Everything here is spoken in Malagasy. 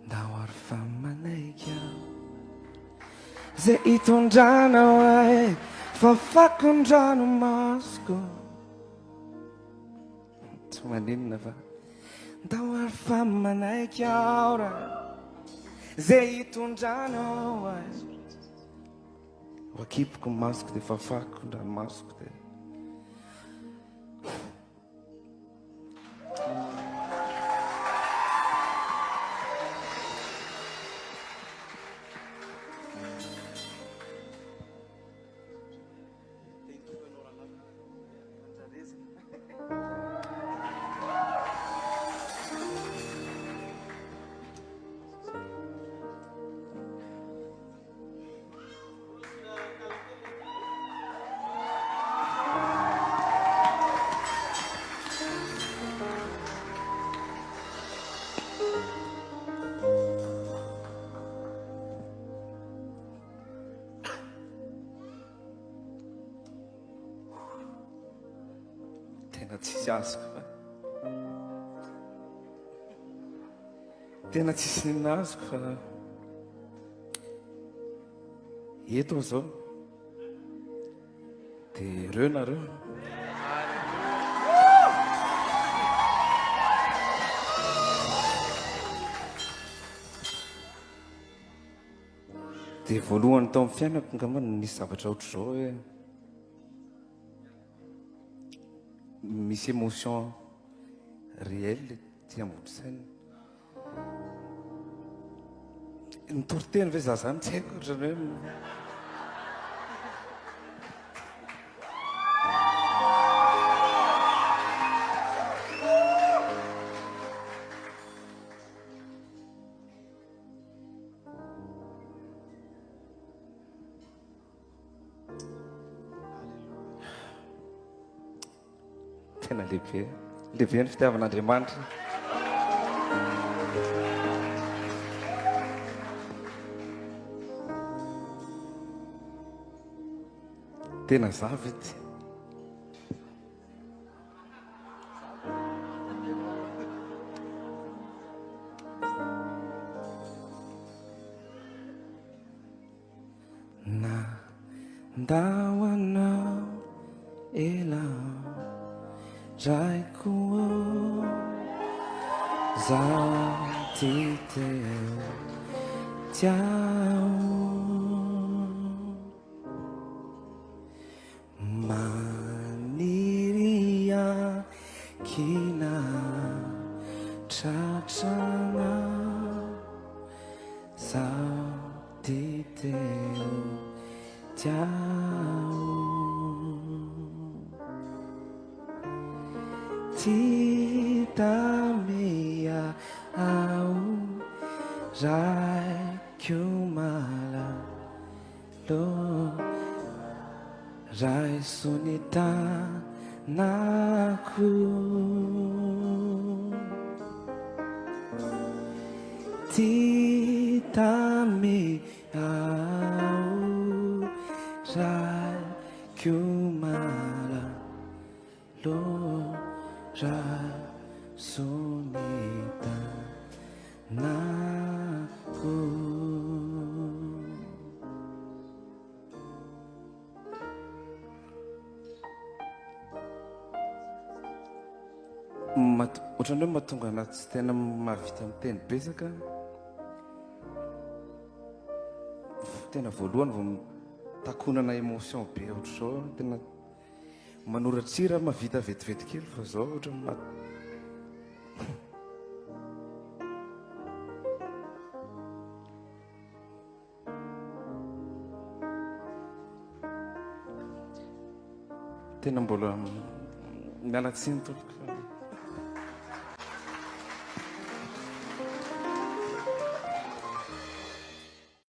ndao ary fa manaika zay hitondranao ahy fa fakondrano masoko tsy maninona fa ndao ary fa manaika ao raha zay hitondranao ahy vakipoko masoko dia fa fakondrano masoko dia tena tsisy azoko fa tena tsisy ninazoko fa eto zao dia ireo nareo dia voalohany tao amin'ny fiainako ngamba nisy zavatra ohatr' izao hoe misy émotion réelle ty ambony saina nitoriteny ve za zany tsy haiko ohatrany hoe tena lehibe ny fitiavan'Andriamanitra tena zavy ity na ndao anao ela raiko zaho ty teo tiao maniry akina tratrana zaho ty teo tiao titamea ao raiko malalo rai sonitanako titamea ao raiko malalo sonita-nako ohatrany hoe mahatonga anaty tsy tena mahavita miteny besaka tena voalohany vao takonana émotion be ohatr' izao tena manoratsira mahavita vetivety kely fa zao ohatra tena mbola mialatsiny tompoko